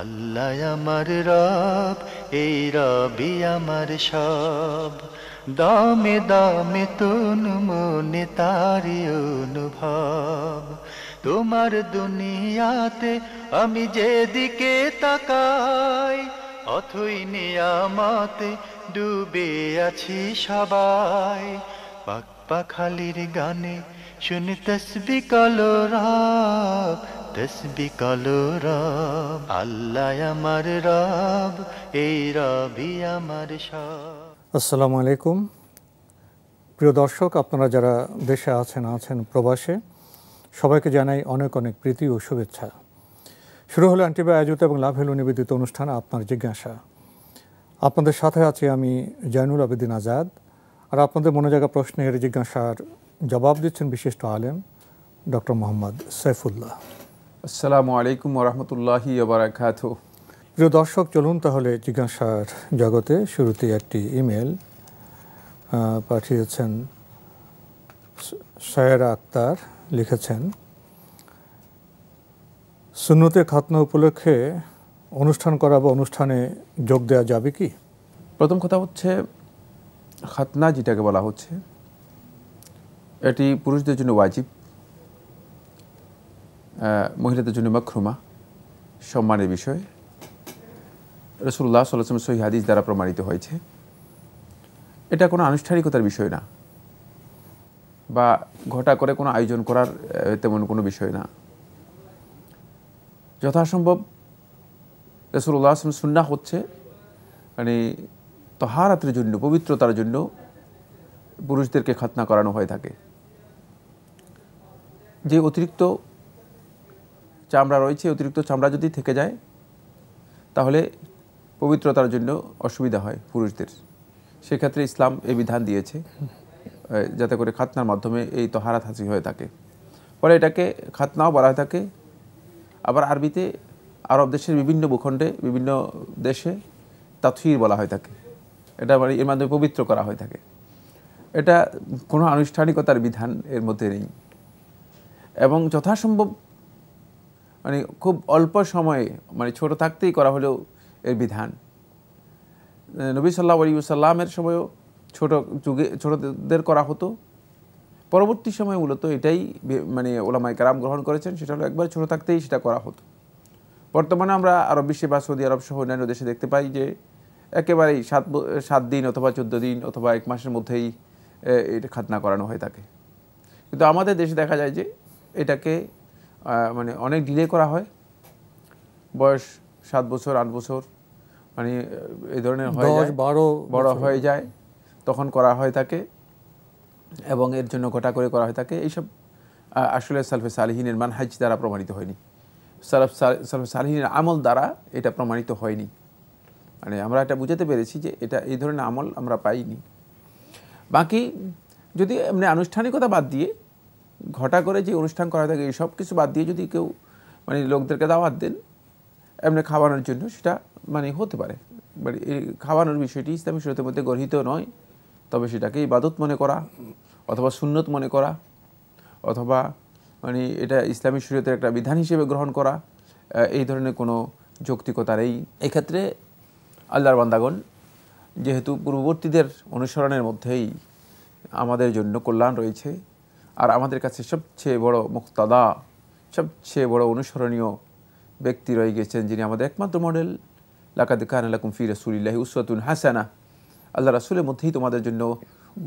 আল্লাহ আমার রব, এই রবি আমার সব। দামে দামে তন মনে তারি অনুভব। তোমার দুনিয়াতে আমি যেদিকে তাকাই, অথই নিয়ামতে ডুবে আছি সবাই। পাক পাখালির গানে শুনি তসবি কলো রব, তসবি কলো রব। আল্লাহ আমার রব, এই রবি আমার সব। আসসালামু আলাইকুম প্রিয় দর্শক, আপনারা যারা দেশে আছেন প্রবাসে, সবাইকে জানাই অনেক অনেক প্রীতি ও শুভেচ্ছা। শুরু হলো অ্যান্টিবায় আয়োজিত এবং লাভেলু নিবেদিত অনুষ্ঠান আপনার জিজ্ঞাসা। আপনাদের সাথে আছি আমি জয়নুল আবেদিন আজাদ। আর আপনাদের মনে জাগা প্রশ্নের জিজ্ঞাসার জবাব দিচ্ছেন বিশিষ্ট আলেম ডক্টর মোহাম্মদ সাইফুল্লাহ। আসসালামু আলাইকুম ওরহমতুল্লাহি ওয়া বারাকাতুহু। প্রিয় দর্শক, চলুন তাহলে জিজ্ঞাসার জগতে। শুরুতে একটি ইমেল পাঠিয়েছেন সায়েরা আক্তার। লিখেছেন, সুন্নতে খাতনা উপলক্ষে অনুষ্ঠান করা বা অনুষ্ঠানে যোগ দেওয়া যাবে কি? প্রথম কথা হচ্ছে, খাতনা যেটাকে বলা হচ্ছে, এটি পুরুষদের জন্য ওয়াজিব, মহিলাদের জন্য মাকরুমা, সম্মানের বিষয়। রাসূলুল্লাহ সাল্লাল্লাহু আলাইহি ওয়াসাল্লাম সহিহ হাদিস দ্বারা প্রমাণিত হয়েছে। এটা কোনো আনুষ্ঠানিকতার বিষয় না, বা ঘটা করে কোনো আয়োজন করার তেমন কোনো বিষয় না। যথাসম্ভব রাসূলুল্লাহ সাল্লাল্লাহু আলাইহি ওয়াসাল্লাম সুন্নাহ হচ্ছে মানে তাহারাতের জন্য, পবিত্রতার জন্য পুরুষদেরকে খাতনা করানো হয়ে থাকে। যে অতিরিক্ত চামড়া রয়েছে, অতিরিক্ত চামড়া যদি থেকে যায় তাহলে পবিত্রতার জন্য অসুবিধা হয় পুরুষদের। সেক্ষেত্রে ইসলাম এই বিধান দিয়েছে, যাতে করে খাতনার মাধ্যমে এই তহারাত হাসিল হয়ে থাকে। ফলে এটাকে খাতনাও বলা হয়ে থাকে। আবার আরবিতে আরব দেশের বিভিন্ন ভূখণ্ডে, বিভিন্ন দেশে তাতহীর বলা হয়ে থাকে। এটা মানে এর মাধ্যমে পবিত্র করা হয়ে থাকে। এটা কোনো আনুষ্ঠানিকতার বিধান এর মধ্যে নেই, এবং যথাসম্ভব মানে খুব অল্প সময়ে, মানে ছোট থাকতেই করা হলেও এর বিধান। নবী সাল্লাল্লাহু আলাইহি ওয়াসাল্লামের সময়ও ছোটদের করা হতো। পরবর্তী সময়ে মূলত এটাই মানে ওলামায়ে কেরাম গ্রহণ করেছেন, সেটা হলো একবার ছোট থাকতেই সেটা করা হতো। বর্তমানে আমরা আরব বিশ্বে বা সৌদি আরব সহ অন্যান্য দেশে দেখতে পাই যে একেবারেই 7 দিন অথবা 14 দিন অথবা 1 মাসের মধ্যেই এটা খাতনা করানো হয়ে থাকে। কিন্তু আমাদের দেশে দেখা যায় যে এটাকে মানে অনেক ডিলে করা হয়। বয়স 7 বছর 8 বছর মানে এই ধরনের হয়ে যায়, 10-12 বড় হয়ে যায়, তখন করা হয়ে থাকে, এবং এর জন্য গোটা করে করা হয়ে থাকে। এইসব আসলে সালফে সালিহিনের মানহাজ দ্বারা প্রমাণিত হয়নি, সালফে সালিহিনের আমল দ্বারা এটা প্রমাণিত হয়নি। মানে আমরা এটা বুঝাতে পেরেছি যে এটা এই ধরনের আমল আমরা পাইনি। বাকি যদি এমনি আনুষ্ঠানিকতা বাদ দিয়ে, ঘটা করে যে অনুষ্ঠান করা থাকে, এই সব কিছু বাদ দিয়ে যদি কেউ মানে লোকদেরকে দাওয়াত দেন এমনি খাওয়ানোর জন্য, সেটা মানে হতে পারে। মানে এই খাওয়ানোর বিষয়টি ইসলামী শরীয়তের মধ্যে গর্হিত নয়, তবে সেটাকে ইবাদত মনে করা অথবা সুন্নত মনে করা অথবা মানে এটা ইসলামী শরীয়তের একটা বিধান হিসেবে গ্রহণ করা, এই ধরনের কোনো যৌক্তিকতা নেই। এক্ষেত্রে আল্লাহর বান্দাগণ যেহেতু পূর্ববর্তীদের অনুসরণের মধ্যেই আমাদের জন্য কল্যাণ রয়েছে, আর আমাদের কাছে সবচেয়ে বড় মুক্তাদা, সবচেয়ে বড় অনুসরণীয় ব্যক্তি রয়ে গেছেন যিনি আমাদের একমাত্র মডেল। লাকাদ কানা লাকুম ফি রাসূলিল্লাহি উসওয়াতুন হাসানাহ। আল্লাহ রাসূলের মধ্যেই তোমাদের জন্য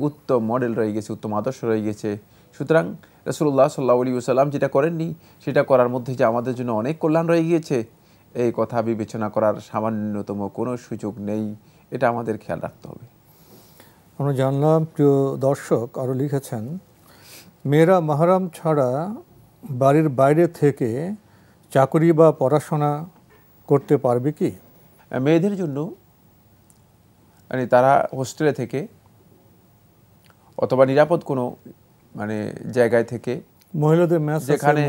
উত্তম মডেল রয়ে গেছে, উত্তম আদর্শ রয়ে গেছে। সুতরাং রাসূলুল্লাহ সাল্লাল্লাহু আলাইহি ওয়াসাল্লাম যেটা করেননি, সেটা করার মধ্যে যে আমাদের জন্য অনেক কল্যাণ রয়ে গিয়েছে, এই কথা বিবেচনা করার সামান্যতম কোনো সুযোগ নেই। এটা আমাদের খেয়াল রাখতে হবে। আমরা জানলাম। প্রিয় দর্শক আরও লিখেছেন, মেয়েরা মাহরাম ছাড়া বাড়ির বাইরে থেকে চাকরি বা পড়াশোনা করতে পারবে কি? মেয়েদের জন্য মানে তারা হোস্টেলে থেকে অথবা নিরাপদ কোনো মানে জায়গায় থেকে, মহিলাদের যেখানে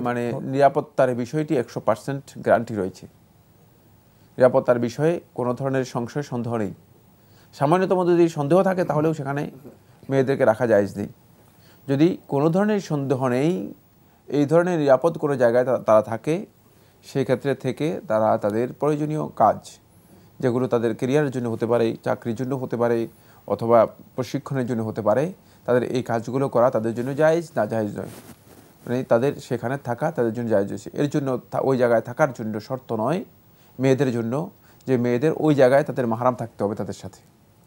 মানে নিরাপত্তার বিষয়টি 100% গ্যারান্টি রয়েছে, নিরাপত্তার বিষয়ে কোনো ধরনের সংশয় সন্দেহ নেই। সামান্যতম যদি সন্দেহ থাকে তাহলেও সেখানে মেয়েদেরকে রাখা জায়েজ নেই। যদি কোনো ধরনের সন্দেহ নেই, এই ধরনের নিরাপদ কোনো জায়গায় তারা থাকে, সেই ক্ষেত্রে থেকে তারা তাদের প্রয়োজনীয় কাজ, যেগুলো তাদের কেরিয়ারের জন্য হতে পারে, চাকরির জন্য হতে পারে, অথবা প্রশিক্ষণের জন্য হতে পারে, তাদের এই কাজগুলো করা তাদের জন্য জায়েজ না জায়েজ নয়, মানে তাদের সেখানে থাকা তাদের জন্য জায়েজ হয়েছে। এর জন্য ওই জায়গায় থাকার জন্য শর্ত নয় মেয়েদের জন্য যে মেয়েদের ওই জায়গায় তাদের মাহরাম থাকতে হবে তাদের সাথে,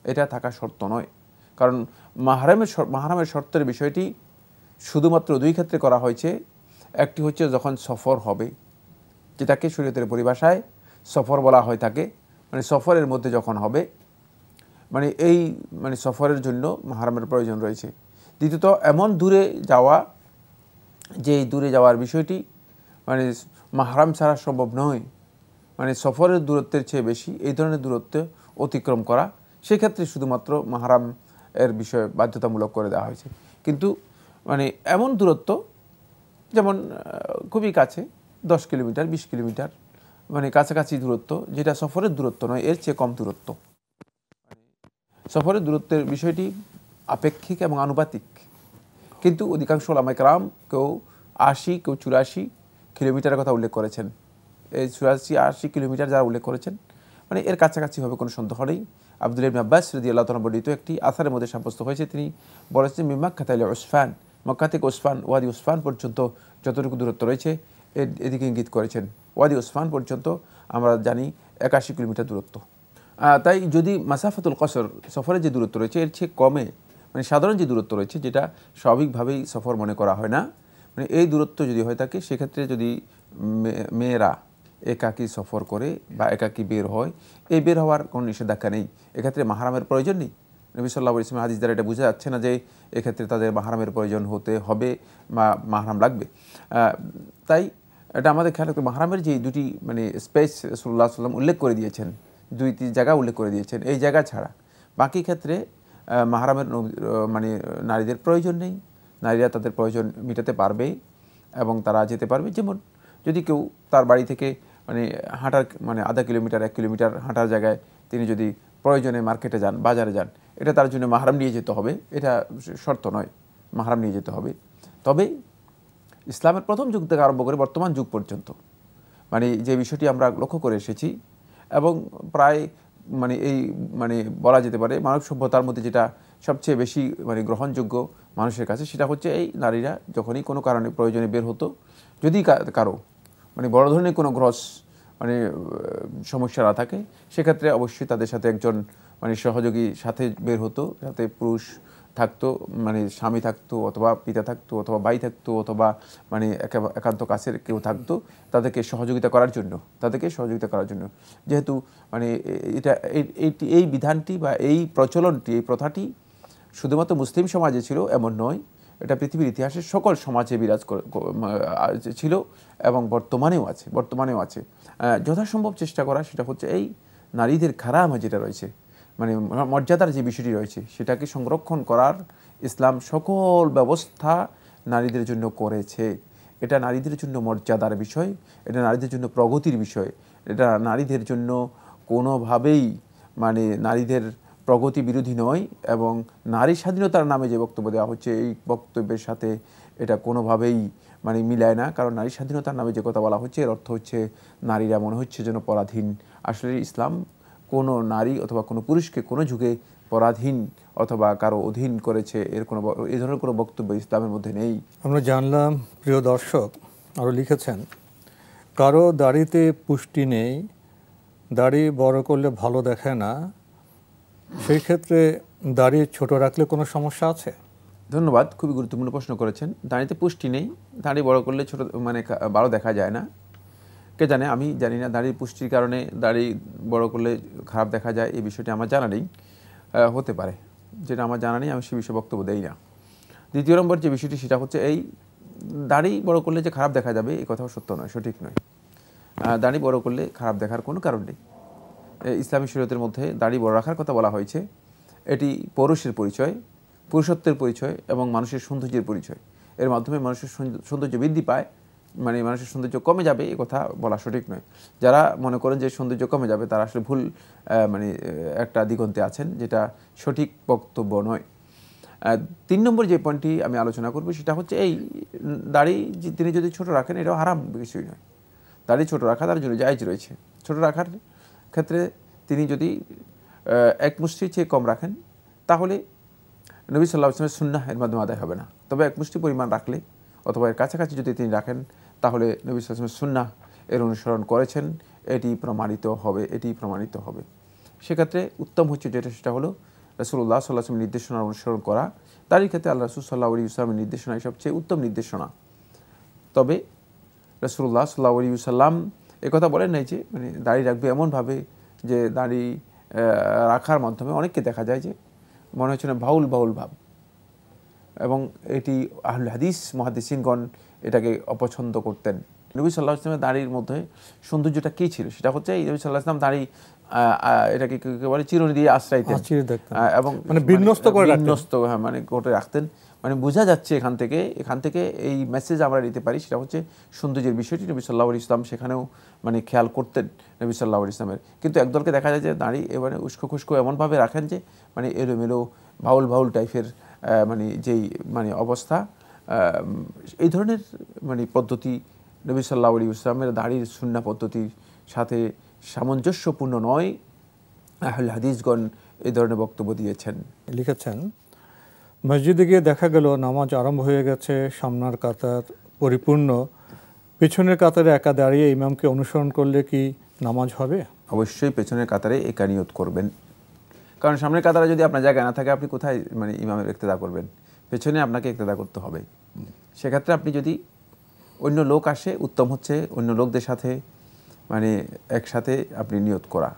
এটা থাকা শর্ত নয়। কারণ মাহরামের শর্তের বিষয়টি শুধুমাত্র দুই ক্ষেত্রে করা হয়েছে। একটি হচ্ছে যখন সফর হবে, যেটাকে শরীয়তের পরিভাষায় সফর বলা হয় থাকে, মানে সফরের মধ্যে যখন হবে, মানে এই মানে সফরের জন্য মাহরামের প্রয়োজন রয়েছে। দ্বিতীয়ত এমন দূরে যাওয়া, যে এই দূরে যাওয়ার বিষয়টি মানে মাহরাম ছাড়া সম্ভব নয়, মানে সফরের দূরত্বের চেয়ে বেশি এই ধরনের দূরত্ব অতিক্রম করা, সেক্ষেত্রে শুধুমাত্র মাহরাম এর বিষয়ে বাধ্যতামূলক করে দেওয়া হয়েছে। কিন্তু মানে এমন দূরত্ব যেমন খুবই কাছে 10 কিলোমিটার 20 কিলোমিটার, মানে কাছাকাছি দূরত্ব, যেটা সফরের দূরত্ব নয়, এর চেয়ে কম দূরত্ব। সফরের দূরত্বের বিষয়টি আপেক্ষিক এবং আনুপাতিক, কিন্তু অধিকাংশ ওলামায়ে কেরাম কেউ 80 কেউ 84 কিলোমিটারের কথা উল্লেখ করেছেন। এই 84-80 কিলোমিটার যারা উল্লেখ করেছেন, মানে এর কাছাকাছি হবে কোনো সন্দেহ নেই। আব্দুল্লাহ ইবনে আব্বাস রাদিয়াল্লাহু তাআলা বর্ণিত একটি আসারের মধ্যে সাব্যস্ত হয়েছে, তিনি বলেছেন মিন মাক্কা ইলা উসফান, মক্কা থেকে উসফান, ওয়াদি উসফান পর্যন্ত যতটুকু দূরত্ব রয়েছে এদিকে ইঙ্গিত করেছেন। ওয়াদি উসফান পর্যন্ত আমরা জানি 81 কিলোমিটার দূরত্ব। তাই যদি মাসাফাতুল কসর, সফরের যে দূরত্ব রয়েছে এর চেয়ে কমে, মানে সাধারণ যে দূরত্ব রয়েছে যেটা স্বাভাবিকভাবেই সফর মনে করা হয় না, মানে এই দূরত্ব যদি হয়ে থাকে, সেক্ষেত্রে যদি মেয়েরা একাকী সফর করে বা একাকী বের হয়, এই বের হওয়ার কোনো নিষেধাজ্ঞা নেই, এক্ষেত্রে মাহরামের প্রয়োজন নেই। নবী সাল্লাল্লাহু আলাইহি ওয়াসাল্লাম হাদিস দ্বারা এটা বোঝা যাচ্ছে না যে এক্ষেত্রে তাদের মাহরামের প্রয়োজন হতে হবে বা মাহরাম লাগবে। তাই এটা আমাদের খেয়াল রাখতে, মাহরামের যে দুটি মানে স্পেস রাসূলুল্লাহ সাল্লাল্লাহু আলাইহি ওয়াসাল্লাম উল্লেখ করে দিয়েছেন, 2-3 জায়গা উল্লেখ করে দিয়েছেন, এই জায়গা ছাড়া বাকি ক্ষেত্রে মাহরামের মানে নারীদের প্রয়োজন নেই। নারীরা তাদের প্রয়োজন মেটাতে পারবে এবং তারা যেতে পারবে। যেমন যদি কেউ তার বাড়ি থেকে মানে হাঁটার মানে আধা কিলোমিটার 1 কিলোমিটার হাঁটার জায়গায় তিনি যদি প্রয়োজনে মার্কেটে যান, বাজারে যান, এটা তার জন্য মাহরাম নিয়ে যেতে হবে, এটা শর্ত নয়, মাহরাম নিয়ে যেতে হবে। তবে ইসলামের প্রথম যুগ থেকে আরম্ভ করে বর্তমান যুগ পর্যন্ত মানে যে বিষয়টি আমরা লক্ষ্য করে এসেছি এবং প্রায় মানে এই মানে বলা যেতে পারে মানব সভ্যতার মধ্যে যেটা সবচেয়ে বেশি মানে গ্রহণযোগ্য মানুষের কাছে, সেটা হচ্ছে এই নারীরা যখনই কোনো কারণে প্রয়োজনে বের হতো, যদি কারো মানে বড় ধরনের কোনো গ্রস মানে সমস্যা না থাকে, সেক্ষেত্রে অবশ্যই তাদের সাথে একজন মানে সহযোগী সাথে বের হতো, সাথে পুরুষ থাকতো, মানে স্বামী থাকতো অথবা পিতা থাকতো অথবা ভাই থাকতো অথবা মানে একান্ত কাছের কেউ থাকতো তাদেরকে সহযোগিতা করার জন্য। যেহেতু মানে এটা এই বিধানটি বা এই প্রচলনটি, এই প্রথাটি শুধুমাত্র মুসলিম সমাজে ছিল এমন নয়, এটা পৃথিবীর ইতিহাসে সকল সমাজে বিরাজ ছিল এবং বর্তমানেও আছে। যথাসম্ভব চেষ্টা করা, সেটা হচ্ছে এই নারীদের কারামা যেটা রয়েছে, মানে মর্যাদার যে বিষয়টি রয়েছে, সেটাকে সংরক্ষণ করার ইসলাম সকল ব্যবস্থা নারীদের জন্য করেছে। এটা নারীদের জন্য মর্যাদার বিষয়, এটা নারীদের জন্য প্রগতির বিষয়, এটা নারীদের জন্য কোনোভাবেই মানে নারীদের প্রগতি বিরোধী নয়। এবং নারী স্বাধীনতার নামে যে বক্তব্য দেওয়া হচ্ছে, এই বক্তব্যের সাথে এটা কোনোভাবেই মানে মিলায় না। কারণ নারী স্বাধীনতার নামে যে কথা বলা হচ্ছে, এর অর্থ হচ্ছে নারীরা মনে হচ্ছে যেন পরাধীন। আসলে ইসলাম কোনো নারী অথবা কোনো পুরুষকে কোনো যুগে পরাধীন অথবা কারো অধীন করেছে এই ধরনের কোনো বক্তব্য ইসলামের মধ্যে নেই। আমরা জানলাম, প্রিয় দর্শক আরও লিখেছেন, কারো দাড়িতে পুষ্টি নেই, দাড়ি বড় করলে ভালো দেখায় না, সেই ক্ষেত্রে দাড়ি ছোট রাখলে কোনো সমস্যা আছে? ধন্যবাদ, খুবই গুরুত্বপূর্ণ প্রশ্ন করেছেন। দাড়িতে পুষ্টি নেই, দাড়ি বড় করলে ছোট মানে ভালো দেখা যায় না, কে জানে, আমি জানি না। দাড়ির পুষ্টির কারণে দাড়ি বড় করলে খারাপ দেখা যায়, এই বিষয়টি আমার জানা নেই। হতে পারে, যেটা আমার জানা নেই, আমি সে বিষয়ে বক্তব্য দেই না। দ্বিতীয় নম্বর যে বিষয়টি, সেটা হচ্ছে এই দাড়ি বড় করলে যে খারাপ দেখা যাবে, এই কথাও সত্য নয়, সঠিক নয়। দাড়ি বড় করলে খারাপ দেখার কোনো কারণ নেই। ইসলামী শরীয়তের মধ্যে দাড়ি বড় রাখার কথা বলা হয়েছে, এটি পৌরুষের পরিচয়, পুরুষত্বের পরিচয় এবং মানুষের সৌন্দর্যের পরিচয়। এর মাধ্যমে মানুষের সৌন্দর্য বৃদ্ধি পায়, মানে মানুষের সৌন্দর্য কমে যাবে, এই কথা বলা সঠিক নয়। যারা মনে করেন যে সৌন্দর্য কমে যাবে, তারা আসলে ভুল মানে একটা দিগন্তে আছেন, যেটা সঠিক বক্তব্য নয়। 3 নম্বর যে পয়েন্টটি আমি আলোচনা করব, সেটা হচ্ছে এই দাড়ি তিনি যদি ছোট রাখেন, এটাও হারাম কিছুই নয়। দাড়ি ছোট রাখা তার জন্য জায়েজ রয়েছে। ছোট রাখার ক্ষেত্রে তিনি যদি এক মুষ্টির চেয়ে কম রাখেন তাহলে নবী সাল্লাল্লাহু আলাইহি ওয়াসাল্লামের সুন্নাহ এর মাধ্যমে আদায় হবে না। তবে এক মুষ্টি পরিমাণ রাখলে অথবা এর কাছাকাছি যদি তিনি রাখেন তাহলে নবী সাল্লাল্লাহু আলাইহি ওয়াসাল্লামের সুন্নাহ এর অনুসরণ করেছেন, এটি প্রমাণিত হবে। সেক্ষেত্রে উত্তম হচ্ছে যেটা, সেটা হলো রাসূলুল্লাহ সাল্লাল্লাহু আলাইহি ওয়াসাল্লামের নির্দেশনা অনুসরণ করা। দাড়ির ক্ষেত্রে আল্লাহ রাসূল সাল্লাল্লাহু আলাইহি ওয়াসাল্লামের নির্দেশনা সবচেয়ে উত্তম নির্দেশনা। তবে রাসূলুল্লাহ সাল্লাল্লাহু আলাইহি ওয়াসাল্লাম একথা বলেন নাই যে মানে দাড়ি রাখবে এমনভাবে যে দাড়ি রাখার মাধ্যমে অনেককে দেখা যায় যে মনে হচ্ছে না বাউল ভাব, এবং এটি আহলুল হাদিস মুহাদ্দিসিনগণ এটাকে অপছন্দ করতেন। নবী সাল্লাল্লাহু আলাইহি ওয়াসাল্লামের দাড়ির মধ্যে সৌন্দর্যটা কী ছিল, সেটা হচ্ছে এই নবী সাল্লাল্লাহু আলাইহি ওয়াসাল্লাম দাড়ি এটাকে বলে চিরুনি দিয়ে আশ্রাইতেন এবং মানে বিন্যস্ত মানে করে রাখতেন। মানে বোঝা যাচ্ছে এখান থেকে এই মেসেজ আমরা নিতে পারি, সেটা হচ্ছে সৌন্দর্যের বিষয়টি নবী সাল্লাল্লাহু আলাইহি ওয়াসাল্লাম সেখানেও মানে খেয়াল করতেন নবী সাল্লাল্লাহু আলাইহি ওয়াসাল্লামের। কিন্তু একদলকে দেখা যায় যে দাড়ি এবারে উস্কো খুস্কো এমনভাবে রাখেন যে মানে এলোমেলো বাউল টাইপের মানে যেই মানে অবস্থা, এই ধরনের মানে পদ্ধতি নবী সাল্লাল্লাহু আলাইহি ওয়াসাল্লামের দাড়ির সুন্নাহ পদ্ধতির সাথে সামঞ্জস্যপূর্ণ নয়। আহলে হাদিসগণ এই ধরনের বক্তব্য দিয়েছেন। লিখেছেন, মসজিদে গিয়ে দেখা গেল নামাজ আরম্ভ হয়ে গেছে, সামনের কাতার পরিপূর্ণ, পেছনের কাতারে একা দাঁড়িয়ে ইমামকে অনুসরণ করলে কি নামাজ হবে? অবশ্যই পেছনের কাতারে একা নিয়ত করবেন, কারণ সামনের কাতারে যদি আপনার জায়গা না থাকে আপনি কোথায় মানে ইমামের ইক্তেদা করবেন? পেছনে আপনাকে ইক্তেদা করতে হবে। সেক্ষেত্রে আপনি যদি অন্য লোক আসে, উত্তম হচ্ছে অন্য লোকদের সাথে মানে একসাথে আপনি নিয়ত করা।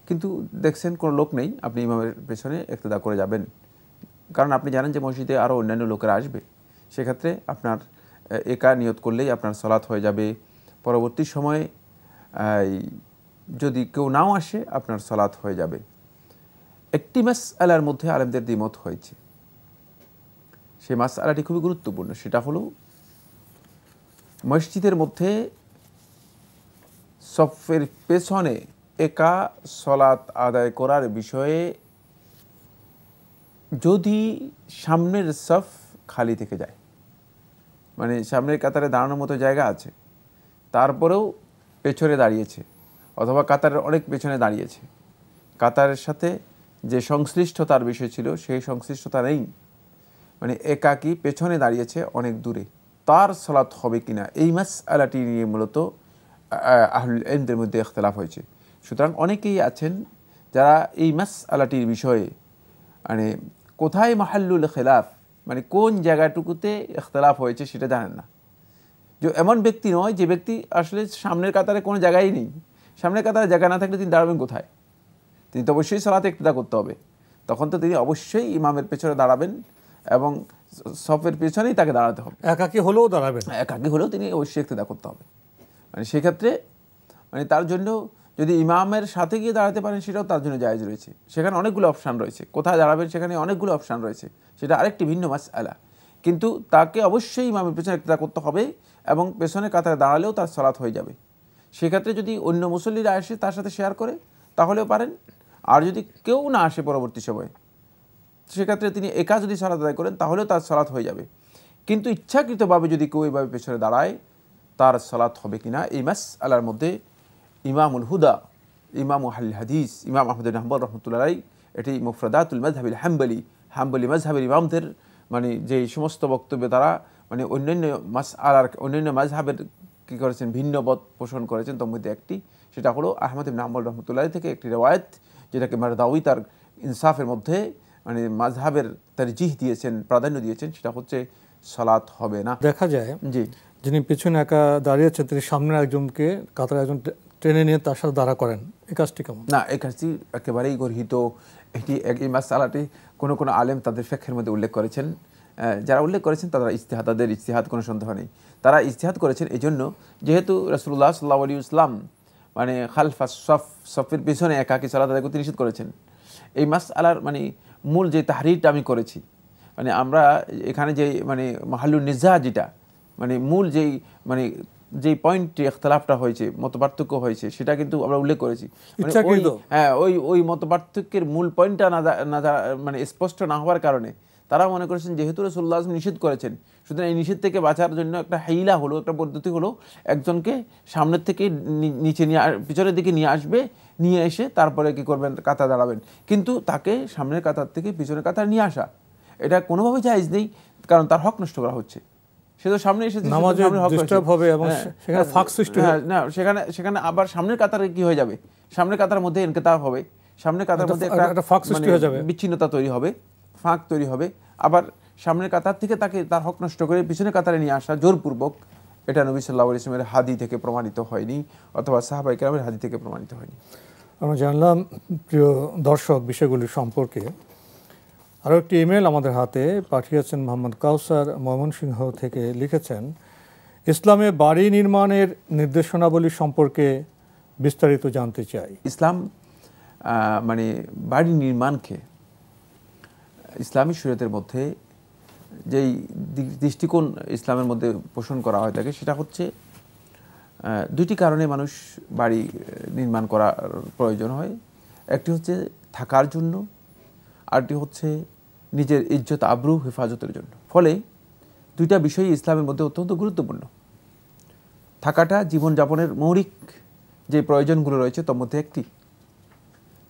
কিন্তু দেখছেন কোনো লোক নেই, আপনি ইমামের পেছনে ইক্তেদা করে যাবেন, কারণ আপনি জানেন যে মসজিদে আরও অন্যান্য লোকেরা আসবে। সেক্ষেত্রে আপনার একা নিয়ত করলেই আপনার সালাত হয়ে যাবে। পরবর্তী সময়ে যদি কেউ নাও আসে আপনার সালাত হয়ে যাবে। একটি মাসআলার মধ্যে আলেমদের দ্বিমত হয়েছে, সেই মাসআলাটি খুবই গুরুত্বপূর্ণ। সেটা হলো মসজিদের মধ্যে সফের পেছনে একা সালাত আদায় করার বিষয়ে যদি সামনের সফ খালি থেকে যায়, মানে সামনের কাতারে দাঁড়ানোর মতো জায়গা আছে, তারপরেও পেছনে দাঁড়িয়েছে অথবা কাতারের অনেক পেছনে দাঁড়িয়েছে, কাতারের সাথে যে সংশ্লিষ্টতার বিষয় ছিল সেই সংশ্লিষ্টতা নেই, মানে একাকী পেছনে দাঁড়িয়েছে অনেক দূরে, তার সালাত হবে কিনা এই মাসআলাটি নিয়ে মূলত আহলুল ইলমদের মধ্যে ইখতিলাফ হয়েছে। সুতরাং অনেকেই আছেন যারা এই মাসআলাটির বিষয়ে মানে কোথায় মাহাল্লুল খিলাফ, মানে কোন জায়গাটুকুতে ইখতিলাফ হয়েছে সেটা জানেন না। যে এমন ব্যক্তি নয় যে ব্যক্তি আসলে সামনের কাতারে কোনো জায়গায় নেই, সামনের কাতারে জায়গা না থাকলে তিনি দাঁড়াবেন কোথায়? তিনি তো অবশ্যই সালাতে ইক্তেদা করতে হবে, তখন তো তিনি অবশ্যই ইমামের পেছনে দাঁড়াবেন এবং সফের পেছনেই তাকে দাঁড়াতে হবে। একাকী হলেও দাঁড়াবেন, একাকী হলেও তিনি অবশ্যই ইক্তেদা করতে হবে। মানে সেক্ষেত্রে মানে তার জন্য যদি ইমামের সাথে গিয়ে দাঁড়াতে পারেন সেটাও তার জন্য জায়েজ রয়েছে। সেখানে অনেকগুলো অপশান রয়েছে, কোথায় দাঁড়াবেন সেখানে অনেকগুলো অপশান রয়েছে, সেটা আরেকটি ভিন্ন মাসআলা। কিন্তু তাকে অবশ্যই ইমামের পেছনে ইক্তেদা করতে হবে এবং পেছনে কাতারে দাঁড়ালেও তার সালাত হয়ে যাবে। সেক্ষেত্রে যদি অন্য মুসল্লিরা আসে তার সাথে শেয়ার করে তাহলেও পারেন, আর যদি কেউ না আসে পরবর্তী সময়ে সেক্ষেত্রে তিনি একা যদি সালাত আদায় করেন তাহলেও তার সালাত হয়ে যাবে। কিন্তু ইচ্ছাকৃতভাবে যদি কেউ এইভাবে পেছনে দাঁড়ায় তার সালাত হবে কিনা এই মাসআলার মধ্যে ইমামুল হুদা, ইমাম আহলুল হাদিস ইমাম আহমদ বিন হাম্বল রাহমাতুল্লাহ আলাইহি এটি মুফরাদাতুল মাযহাবিল হাম্বলি মাযহাবের ইমামদের মানে যে সমস্ত বক্তব্য তারা মানে অন্যান্য মাসআলার অন্যান্য মাযহাবের কী করেছেন ভিন্ন মত পোষণ করেছেন, তার মধ্যে একটি সেটা হলো আহমদ বিন হাম্বল রাহমাতুল্লাহ আলাইহি থেকে একটি রিওয়ায়াত যেটাকে মারদাউই তার ইনসাফের মধ্যে মানে মাযহাবের তারজিহ দিয়েছেন, প্রাধান্য দিয়েছেন, সেটা হচ্ছে সালাত হবে না। দেখা যায় জি, যিনি পিছনে একা দাঁড়িয়েছেন তিনি সামনের একজনকে কাতারে একজন টেনে নিয়ে তার সাথে দাঁড়া করেন, এই কাজটি কেমন? না, এই কাজটি একেবারেই গর্হিত। এটি এই মাসআলাটি কোনো কোনো আলেম তাদের ফিকহের মধ্যে উল্লেখ করেছেন, যারা উল্লেখ করেছেন তারা ইজতিহাদ, তাদের ইজতিহাদ কোনো সন্দেহ নেই, তারা ইজতিহাদ করেছেন এই জন্য যেহেতু রাসূলুল্লাহ সাল্লাল্লাহু আলাইহি ওয়াসাল্লাম মানে খালফাস সফের পিছনে একাকী সালাত আদায় করতে নিষেধ করেছেন। এই মাসআলার মানে মূল যে তাহরিরটা আমি করেছি, মানে আমরা এখানে যে মানে মাহাল্লুন নিজা যেটা মানে মূল যেই পয়েন্টে ইখতিলাফটা হয়েছে, মতপার্থক্য হয়েছে, সেটা কিন্তু আমরা উল্লেখ করেছি। ওই মতপার্থক্যের মূল পয়েন্টটা না মানে স্পষ্ট না হওয়ার কারণে তারা মনে করেছেন যেহেতু রাসূলুল্লাহ সাল্লাল্লাহু আলাইহি ওয়াসাল্লাম নিষেধ করেছেন, সুতরাং এই নিষেধ থেকে বাঁচার জন্য একটা হাইলা হলো, একটা পদ্ধতি হলো, একজনকে সামনের থেকে নিচে নিয়ে পিছনের দিকে নিয়ে আসবে, নিয়ে এসে তারপরে কি করবেন, কাতার দাঁড়াবেন। কিন্তু তাকে সামনের কাতার থেকে পিছনের কাতার নিয়ে আসা এটা কোনোভাবেই জায়েজ নেই, কারণ তার হক নষ্ট করা হচ্ছে। সে তো সামনে এসেছে, নামাজে ডিস্টার্ব হবে এবং সেখানে ফাঁক সৃষ্টি হবে। না, সেখানে আবার সামনের কাতারে কি হয়ে যাবে, সামনের কাতার মধ্যে ইনকিতাব হবে, সামনের কাতার মধ্যে একটা ফাঁক সৃষ্টি হয়ে যাবে, বিচ্ছিন্নতা তৈরি হবে, ফাঁক তৈরি হবে। আবার সামনের কাতার থেকে তাকে তার হক নষ্ট করে পিছনের কাতারে নিয়ে আসা জোরপূর্বক, এটা নবী সাল্লাল্লাহু আলাইহি ওয়াসাল্লামের হাদী থেকে প্রমাণিত হয়নি, অথবা সাহাবায়ে কেরামের হাদী থেকে প্রমাণিত হয়নি। আমরা জানলাম প্রিয় দর্শক বিষয়গুলি সম্পর্কে। আরও একটি ইমেল আমাদের হাতে পাঠিয়েছেন মোহাম্মদ কাউসার ময়মনসিংহ থেকে, লিখেছেন ইসলামে বাড়ি নির্মাণের নির্দেশনাবলী সম্পর্কে বিস্তারিত জানতে চাই। ইসলাম মানে বাড়ি নির্মাণকে ইসলামী শরীয়তের মধ্যে যেই দৃষ্টিকোণ ইসলামের মধ্যে পোষণ করা হয় থাকে, সেটা হচ্ছে দুইটি কারণে মানুষ বাড়ি নির্মাণ করার প্রয়োজন হয়। একটি হচ্ছে থাকার জন্য, আরটি হচ্ছে নিজের ইজ্জত আবরু হেফাজতের জন্য। ফলে দুইটা বিষয়ই ইসলামের মধ্যে অত্যন্ত গুরুত্বপূর্ণ। থাকাটা জীবনযাপনের মৌলিক যে প্রয়োজনগুলো রয়েছে তার মধ্যে একটি,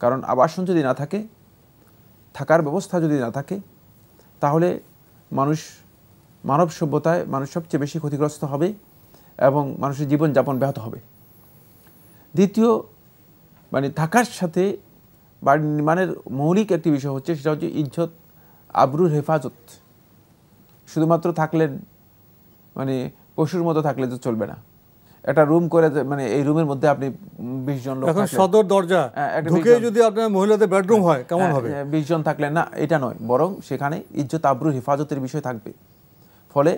কারণ আবাসন যদি না থাকে, থাকার ব্যবস্থা যদি না থাকে, তাহলে মানব সভ্যতায় মানুষ সবচেয়ে বেশি ক্ষতিগ্রস্ত হবে এবং মানুষের জীবনযাপন ব্যাহত হবে। দ্বিতীয়, মানে থাকার সাথে বাড়ি নির্মাণের মৌলিক একটি বিষয় হচ্ছে, সেটা হচ্ছে ইজ্জত আবরুর হেফাজত। শুধুমাত্র থাকলেন, মানে পশুর মতো থাকলে তো চলবে না। একটা রুম করে, মানে এই রুমের মধ্যে আপনি 20 জন লোক, এখন সদর দরজা ঢুকে যদি আপনার মহিলাদের বেডরুম হয় কেমন হবে, 20 জন থাকলেন না, এটা নয়, বরং সেখানে ইজ্জত আবরুর হেফাজতের বিষয় থাকবে। ফলে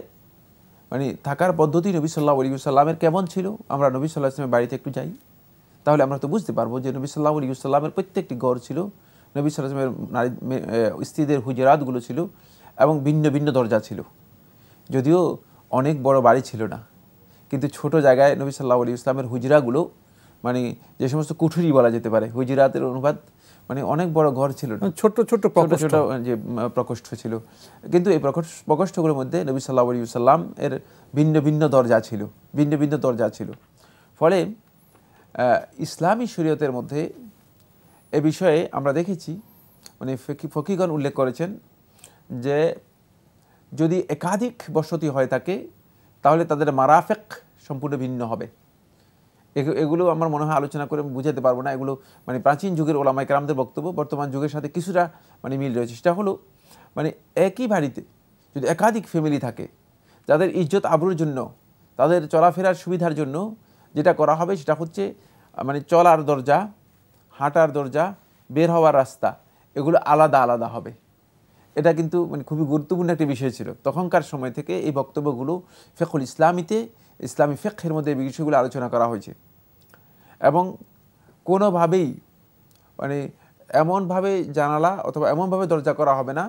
মানে থাকার পদ্ধতি নবী সাল্লাল্লাহু আলাইহি ওয়াসাল্লামের কেমন ছিল, আমরা নবী সাল্লাল্লাহু আলাইহি ওয়াসাল্লামের বাড়িতে একটু যাই, তাহলে আমরা তো বুঝতে পারবো যে নবী সাল্লাল্লাহু আলাইহি ওয়াসাল্লামের প্রত্যেকটি ঘর ছিল, নবী সাল্লাল্লাহু আলাইহি ওয়াসাল্লামের স্ত্রীদের হুজরাতগুলো ছিল এবং ভিন্ন ভিন্ন দরজা ছিল। যদিও অনেক বড় বাড়ি ছিল না, কিন্তু ছোট জায়গায় নবী সাল্লাল্লাহু আলাইহি ওয়াসাল্লামের হুজরাগুলো, মানে যে সমস্ত কুঠুরি বলা যেতে পারে, হুজরাতের অনুবাদ, মানে অনেক বড় ঘর ছিল না, ছোট ছোট যে প্রকোষ্ঠ ছিল। কিন্তু এই প্রকোষ্ঠগুলোর মধ্যে নবী সাল্লাল্লাহু আলাইহি ওয়াসাল্লাম এর ভিন্ন ভিন্ন দরজা ছিল। ফলে ইসলামী শরীয়তের মধ্যে এ বিষয়ে আমরা দেখেছি, মানে ফকিহগণ উল্লেখ করেছেন যে যদি একাধিক বসতি হয় থাকে, তাহলে তাদের মারাফিক সম্পূর্ণ ভিন্ন হবে। এগুলো আমার মনে হয় আলোচনা করে বুঝাতে পারবো না। এগুলো মানে প্রাচীন যুগের ওলামায়ে কেরামদের বক্তব্য, বর্তমান যুগের সাথে কিছুটা মানে মিল রয়েছে। সেটা হলো, মানে একই বাড়িতে যদি একাধিক ফ্যামিলি থাকে, যাদের ইজ্জত আবরুর জন্য, তাদের চলাফেরার সুবিধার জন্য যেটা করা হবে, সেটা হচ্ছে মানে চলার দরজা, হাঁটার দরজা, বের হওয়ার রাস্তা, এগুলো আলাদা আলাদা হবে। এটা কিন্তু মানে খুবই গুরুত্বপূর্ণ একটি বিষয় ছিল। তখনকার সময় থেকে এই বক্তব্যগুলো ফিকহুল ইসলামীতে, ইসলামী ফিকহের মধ্যে এই বিষয়গুলো আলোচনা করা হয়েছে। এবং কোনোভাবেই মানে এমনভাবে জানালা অথবা এমনভাবে দরজা করা হবে না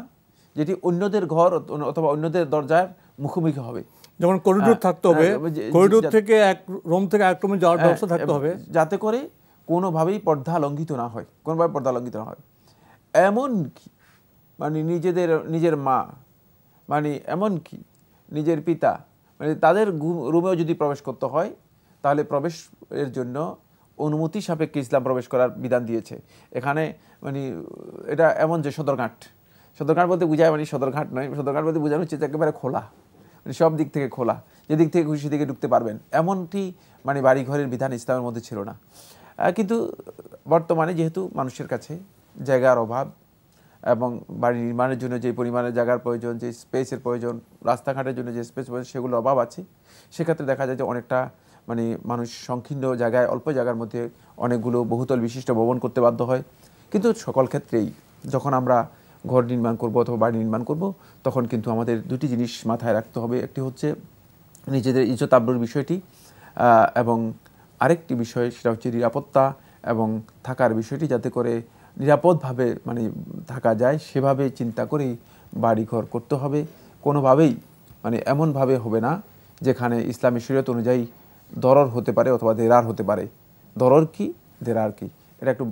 যেটি অন্যদের ঘর অথবা অন্যদের দরজার মুখোমুখি হবে। যেমন করিডোর থাকতে হবে, করিডোর থেকে এক রুম থেকে এক রুমে যাওয়ার ব্যবস্থা থাকতে হবে, যাতে করে কোনোভাবেই পর্দা লঙ্ঘিত না হয়, এমনকি মানে নিজের মা, মানে এমনকি নিজের পিতা, মানে তাদের রুমেও যদি প্রবেশ করতে হয়, তাহলে প্রবেশের জন্য অনুমতি সাপেক্ষে ইসলাম প্রবেশ করার বিধান দিয়েছে। এখানে মানে এটা এমন যে সদরঘাট বলতে বোঝায়, মানে সদরঘাট নয়, সদরঘাট বলতে বোঝানো হচ্ছে একেবারে খোলা, মানে সব দিক থেকে খোলা, যেদিক থেকে খুশি দিকে ঢুকতে পারবেন, এমনটি মানে বাড়িঘরের বিধান ইসলামের মধ্যে ছিল না। কিন্তু বর্তমানে যেহেতু মানুষের কাছে জায়গার অভাব এবং বাড়ি নির্মাণের জন্য যে পরিমাণের জায়গার প্রয়োজন, যে স্পেসের প্রয়োজন, রাস্তাঘাটের জন্য যে স্পেস প্রয়োজন, সেগুলোর অভাব আছে। সেক্ষেত্রে দেখা যায় যে অনেকটা মানে মানুষ সংকীর্ণ জায়গায়, অল্প জায়গার মধ্যে অনেকগুলো বহুতল বিশিষ্ট ভবন করতে বাধ্য হয়। কিন্তু সকল ক্ষেত্রেই যখন আমরা ঘর নির্মাণ করব অথবা বাড়ি নির্মাণ করব, তখন কিন্তু আমাদের দুটি জিনিস মাথায় রাখতে হবে। একটি হচ্ছে নিজেদের ইজ্জত আবরুর বিষয়টি, এবং আরেকটি বিষয় সেটা হচ্ছে নিরাপত্তা এবং থাকার বিষয়টি, যাতে করে নিরাপদভাবে মানে থাকা যায় সেভাবে চিন্তা করেই বাড়িঘর করতে হবে। কোনোভাবেই মানে এমনভাবে হবে না যেখানে ইসলামী শরীয়ত অনুযায়ী দরর হতে পারে অথবা দেরার হতে পারে। দরর কি, দেরার কি, এটা একটু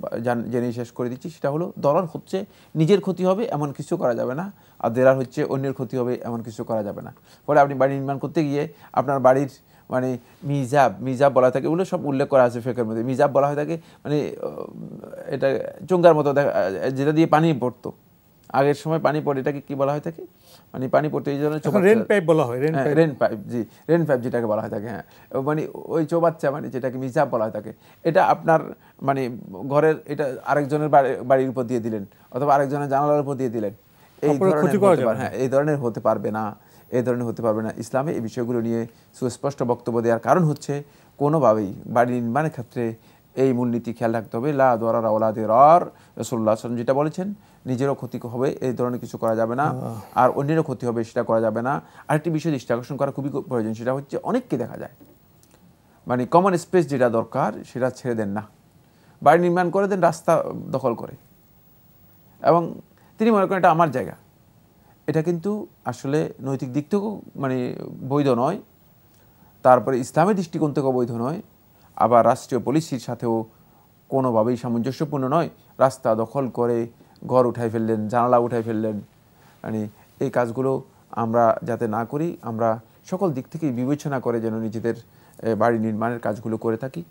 জেনে শেষ করে দিচ্ছি। সেটা হলো দরার হচ্ছে নিজের ক্ষতি হবে এমন কিছু করা যাবে না, আর দেরার হচ্ছে অন্যের ক্ষতি হবে এমন কিছু করা যাবে না। ফলে আপনি বাড়ি নির্মাণ করতে গিয়ে আপনার বাড়ির মানে মিজাব বলা থাকে, ওগুলো সব উল্লেখ করা আছে ফিকহের মধ্যে। মিজাব বলা হয় থাকে মানে এটা চোঙ্গার মতো দেখা, যেটা দিয়ে পানি পড়তো আগের সময়, পানি পড়ে, এটাকে কি বলা হয় থাকে, মানে পানি পড়তে এই জন্য রেন পাইপ বলা হয়, রেন পাইপ, জি রেন পাইপ যেটাকে বলা হয় থাকে, হ্যাঁ মানে ওই চৌবাচ্চা মানে যেটাকে মিজাব বলা হয় থাকে, এটা আপনার মানে ঘরের এটা আরেকজনের বাড়ির উপর দিয়ে দিলেন অথবা আরেকজনের জানালার উপর দিয়ে দিলেন, এই ধরনের হ্যাঁ এই ধরনের হতে পারবে না, এই ধরনের হতে পারবে না। ইসলামে এই বিষয়গুলো নিয়ে সুস্পষ্ট বক্তব্য দেওয়ার কারণ হচ্ছে কোনোভাবেই বাড়ি নির্মাণের ক্ষেত্রে এই মূলনীতি খেয়াল রাখতে হবে, লা দরারা ওয়ালা দিরার। রাসূলুল্লাহ সাল্লাল্লাহু আলাইহি ওয়াসাল্লাম যেটা বলেছেন, নিজেরও ক্ষতি হবে এই ধরনের কিছু করা যাবে না, আর অন্যেরও ক্ষতি হবে সেটা করা যাবে না। আরেকটি বিষয় দৃষ্টি আকর্ষণ করা খুবই প্রয়োজন, সেটা হচ্ছে অনেককে দেখা যায় মানে কমন স্পেস যেটা দরকার সেটা ছেড়ে দেন না, বাড়ি নির্মাণ করে দেন, রাস্তা দখল করে, এবং তিনি মনে করেন এটা আমার জায়গা। এটা কিন্তু আসলে নৈতিক দিক থেকেও মানে বৈধ নয়, তারপরে ইসলামের দৃষ্টিকোণ থেকেও বৈধ নয়, আবার রাষ্ট্রীয় পলিসির সাথেও কোনোভাবেই সামঞ্জস্যপূর্ণ নয়। রাস্তা দখল করে ঘর উঠাই ফেললেন, জানালা উঠাই ফেললেন, মানে এই কাজগুলো আমরা যাতে না করি, আমরা সকল দিক থেকেই বিবেচনা করে যেন নিজেদের বাড়ি নির্মাণের কাজগুলো করে থাকি।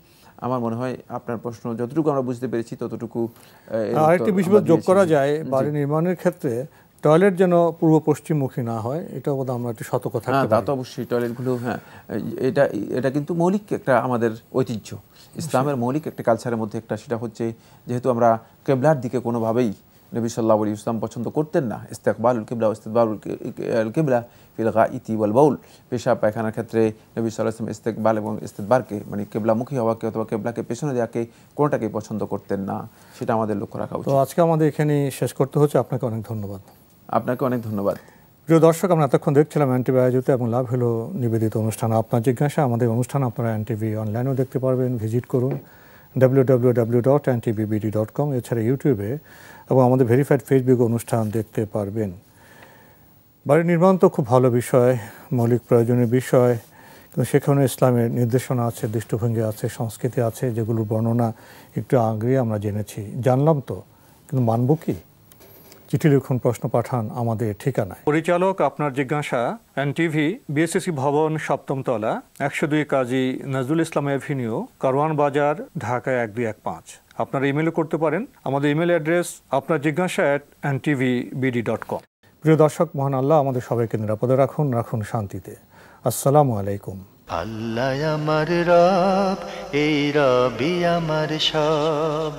আমার মনে হয় আপনার প্রশ্ন যতটুকু আমরা বুঝতে পেরেছি ততটুকু। আরেকটি বিষয় যোগ করা যায়, বাড়ি নির্মাণের ক্ষেত্রে টয়লেট যেন পূর্ব পশ্চিমমুখী না হয়, এটা বোধ আমরা একটু সতর্ক থাকতে পারি। তা তো অবশ্যই, টয়লেটগুলো হ্যাঁ এটা কিন্তু মৌলিক একটা আমাদের ঐতিহ্য, ইসলামের মৌলিক একটা কালচারের মধ্যে একটা। সেটা হচ্ছে যেহেতু আমরা কেবলার দিকে কোনোভাবেই নবী সাল্লাল্লাহু আলাইহি ওয়াসাল্লাম পছন্দ করতেন না, ইস্তেকবালুল কিবলা ইস্তিদবারুল কিবলা ফিল গাইতি ওয়াল বাউল, পেশাব পায়খানার ক্ষেত্রে নবী সাল্লাল্লাহু আলাইহি ওয়াসাল্লাম ইস্তেকবাল এবং ইস্তিদবারকে মানে কেবলামুখী হওয়াকে অথবা কেবলাকে পেছনে দেওয়াকে কোনোটাকেই পছন্দ করতেন না, সেটা আমাদের লক্ষ্য রাখা উচিত। তো আজকে আমাদের এখানে শেষ করতে হচ্ছে। আপনাকে অনেক ধন্যবাদ। আপনাকে অনেক ধন্যবাদ। প্রিয় দর্শক, আমরা এতক্ষণ দেখছিলাম এনটিভি আয়োজিত এবং লাভ হলো নিবেদিত অনুষ্ঠান আপনার জিজ্ঞাসা। আমাদের অনুষ্ঠান আপনারা এনটিভি অনলাইনেও দেখতে পারবেন, ভিজিট করুন www.ntvbd.com। এছাড়া ইউটিউবে এবং আমাদের ভেরিফাইড ফেসবুক অনুষ্ঠান দেখতে পারবেন। বাড়ি নির্মাণ তো খুব ভালো বিষয়, মৌলিক প্রয়োজনীয় বিষয়, কিন্তু সেখানে ইসলামের নির্দেশনা আছে, দৃষ্টিভঙ্গি আছে, সংস্কৃতি আছে, যেগুলোর বর্ণনা একটু আগে আমরা জেনেছি, জানলাম তো, কিন্তু মানব কি? চিঠি লিখুন, প্রশ্ন পাঠান আমাদের ঠিকানায়। পরিচালক আপনার জিজ্ঞাসা, এনটিভি, বিএসসি ভবন, 7ম তলা, 102 কাজী নজরুল ইসলাম এভিনিউ, কারওয়ান বাজার, ঢাকা 1215। আপনারা ইমেলও করতে পারেন। আমাদের ইমেল অ্যাড্রেস আপনার জিজ্ঞাসা @ntvbd.com। প্রিয় দর্শক, মহান আল্লাহ আমাদের সবাইকে নিরাপদে রাখুন, রাখুন শান্তিতে। আসসালামু আলাইকুম। আল্লাহ আমার রব, এই রবি আমার সব,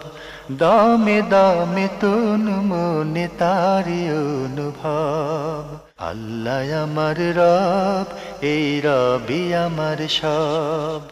দামে দামে তুন মনে তারি অনুভব। আল্লাহ আমার রব, এই রবি আমার সব।